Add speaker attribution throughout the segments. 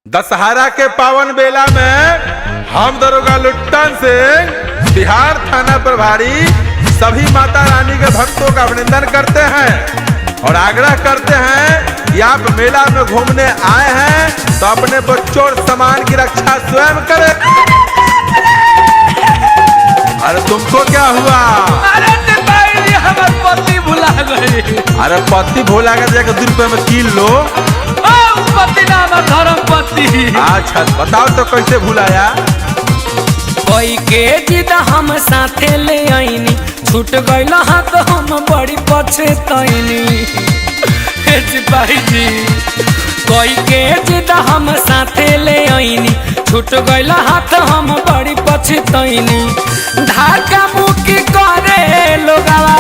Speaker 1: दशहरा के पावन बेला में हम दरोगा लुट्टन सिंह बिहार थाना प्रभारी सभी माता रानी के भक्तों का अभिनंदन करते हैं और आग्रह करते हैं कि आप मेला में घूमने आए हैं तो अपने बच्चों और सामान की रक्षा स्वयं करें। अरे तुमको क्या हुआ?
Speaker 2: अरे हमारे पति भुला गए।
Speaker 1: अरे पति भोला के जाकर 2 रुपए में कील लो।
Speaker 2: पति ना हमार धर्म पति।
Speaker 1: अच्छा बताओ तो कैसे भुलाया?
Speaker 2: कोई के जिद हम साथे ले आईनी, छूट गइल हाथ हम बड़ी पछतैनी। सिपाही जी कोई के जिद हम साथे ले आईनी, छूट गइल हाथ हम बड़ी पछतैनी। ढाका मुकी करे लोगावा,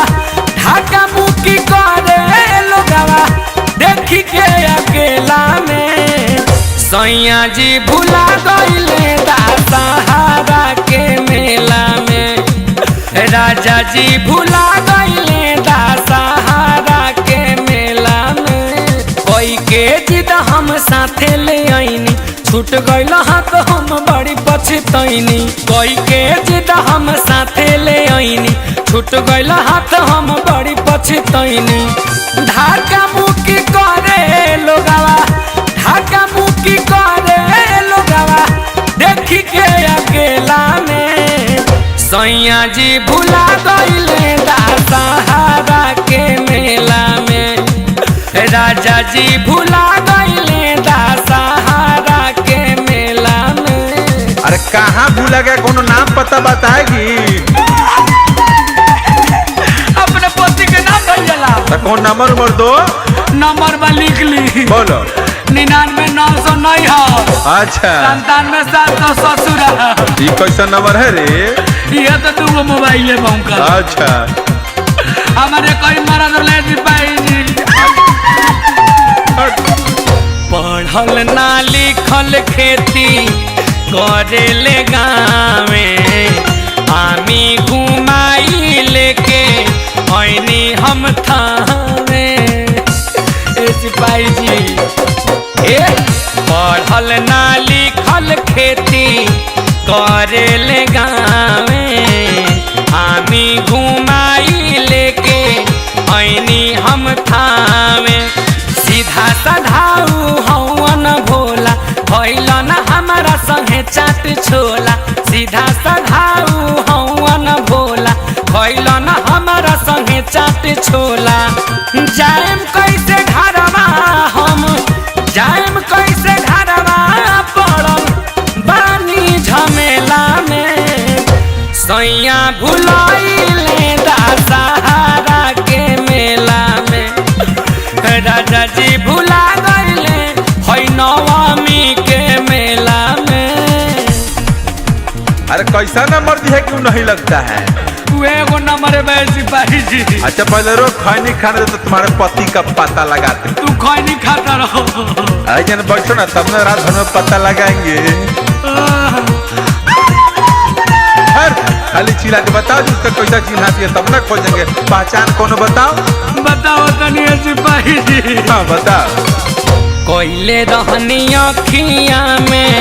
Speaker 2: ढाका मुकी करे लोगावा, देखी के अकेला में सैया जी भुला गइले दशहरा के मेला में। राजा जी भुला गइले दशहरा के मेला में। कोई के जिद हम साथे ले आईनी, छूट गइल हाथ हम बड़ी पछतैनी। कोई के जिद हम साथे ले आईनी, छूट गइल हाथ हम बड़ी पछतैनी। ढाका मुकी करे लोगावा, ढाका मुकी करे लोगावा, देखी के अकेला में सैया जी भुला गइले दशहरा के मेला में। राजा जी भुला गइले दशहरा के मेला में।
Speaker 1: अरे कहाँ भूला गया? कोनो नाम पता बताएगी?
Speaker 2: अपने पति के नाम भैया
Speaker 1: तो कौन नंबर दो?
Speaker 2: नंबर में लिख ली।
Speaker 1: बोलो।
Speaker 2: 99,909 है।
Speaker 1: अच्छा
Speaker 2: 97,700 ससुर।
Speaker 1: ये कैसा नंबर है रे?
Speaker 2: ये तो 2 मोबाइल है बहू।
Speaker 1: अच्छा
Speaker 2: हमारे कोई मरद ले सिपाही जी। पढ़ल ना लिखल खेती करे ले गाँवे, आमी घुमाई लेके ऐनी हम थावे। सिपाही जी पढ़ल ना लिखल खेती करे ले गाँवे, आमी घुमाई लेके ऐनी हम थावे। सीधा सधाऊ हवन भोला, भइल न हमारा संगे चाट छोला। सीधा सधाऊ हवन भोला, भइल न हमारा संगे चाट छोला। जाएम कैसे घरवा हम, जाएम कैसे घरवा, पड़ल बानी झमेला में सैया भुलाइले दशहरा के मेला में। राजा जी भुला गइले है नवमी के मेला में।
Speaker 1: अरे कैसा नंबर दिया क्यों नहीं लगता है?
Speaker 2: वो नंबर है सिपाही जी।
Speaker 1: अच्छा पहले रोज खैनी खाने दे तो तुम्हारे पति का पता लगाते।
Speaker 2: तू खैनी खाता रहो।
Speaker 1: अरे बैठो ना, तब ना रात भर में पता लगाएंगे। खाली चिल्ला के बताओ जिसका कैसा चिन्हाती है तब ना खोजेंगे। पहचान कोनो बताओ।
Speaker 2: बताओ तनी सिपाही जी।
Speaker 1: हाँ बताओ।
Speaker 2: कोयले रहनी अखिया में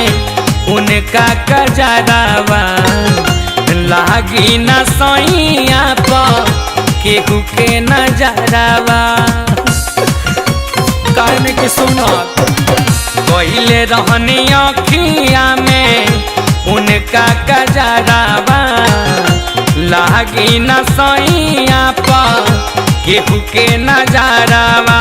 Speaker 2: उनका कजरावा, लागी न सैया पर केहू के नजरावा। कहने की सुनो, कोयले रहनी अखिया में उनका कजरावा, लागी न सैया पर केहू के नजरावा।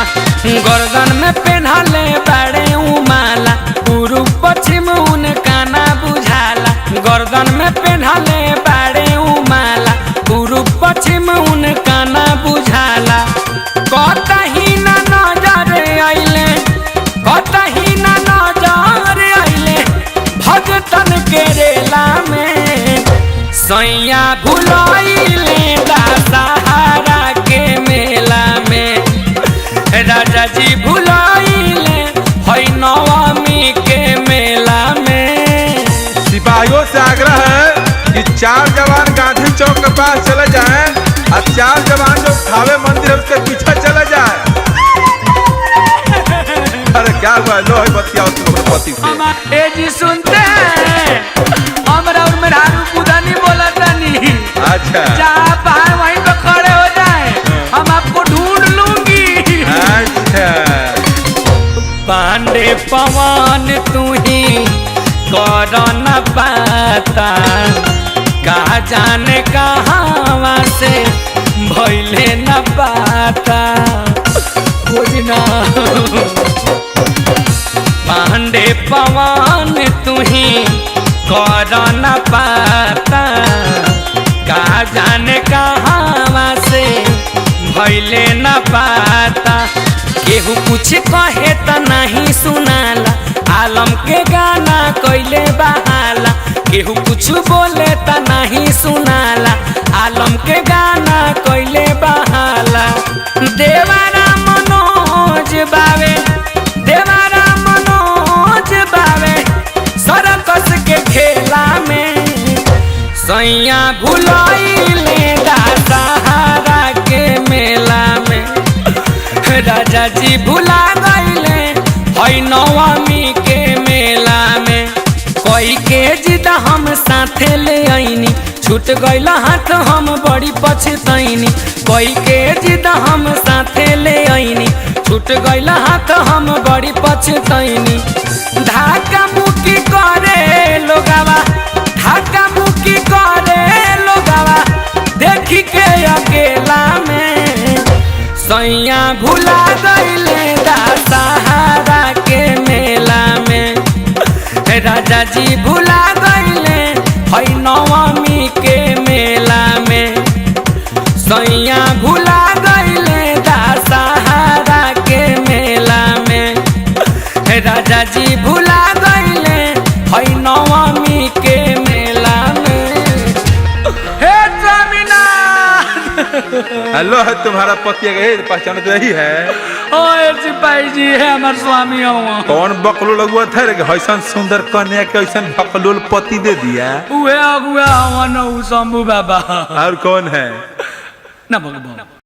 Speaker 2: गर्दन में पेन्हले बड़े उमाला, पूर्व पश्चिम उनका ना बुझाला। गर्दन में पेन्हले बड़े उमाला, पूर्व पश्चिम उनका ना बुझाला। कतही ना नजर आइले, कतही ना नजर आइले भगतन के रेला में सैया भुलाइले दशहरा के मेला में। राजा जी भुलाइले है नवमी के मेला में।
Speaker 1: सिपाहियों से आग्रह है कि 4 जवान गांधी चौक के पास चले जाएं और 4 जवान जो थावे मंदिर है उसके पीछे चले जाएं। अरे क्या हुआ? लो है बतिया तुम पति से।
Speaker 2: हमार ए जी सुनते हैं, हमरा और मेरा खुदा नहीं बोला तानी।
Speaker 1: अच्छा
Speaker 2: जहाँ बाहर वहीं पे खड़े हो जाए, हम आपको ढूंढ लूंगी।
Speaker 1: अच्छा।
Speaker 2: पांडे पवन तू ही कर न पाता, कहा जाने कहाँ से भइले न पाता। बुझना पांडे पवन तू ही कर न पाता, कहा जाने कहाँ से भइले न पाता। केहू कुछ कहे त नहीं सुनाला, आलम के गाना कोइले बहाला। केहू कुछ बोले त नहीं सुनाला, आलम के गाना कोइले बहाला। देवारा मनोज बावे, देवारा मनोज बावे, सरकस के खेला में सैया भुलाइले दशहरा के मेला में। राजा जी भुला गईले हई नवमी के मेला में। कोई के जिद हम साथे ले आईनी, छूट गईल हाथ हम बड़ी पछतैनी। कोई के जिद हम साथे ले आईनी, छूट गईल हाथ हम बड़ी पछतैनी। धाका मुकी करे लोगावा, धाका मुकी करे लोगावा, देखी के अकेला में सैया भुला गईले दशहरा के मेला में। राजा जी भुला गईले हई नवमी के मेला में। सैया भुला गईले दशहरा के मेला में। राजा जी भुला गईले हई नवमी के मेला में। हे स्वामीनाथ।
Speaker 1: हेलो है तुम्हारा पति है, पहचान तो यही है।
Speaker 2: ओए सिपाही जी है हमार स्वामी हुआ।
Speaker 1: कौन बकलो लगुआ था रे? ऐसा सुंदर कन्या के ऐसा बकलोल पति दे दिया।
Speaker 2: उहे अगुआ हुआ न शंभू बाबा।
Speaker 1: और कौन है?
Speaker 2: ना भगवान।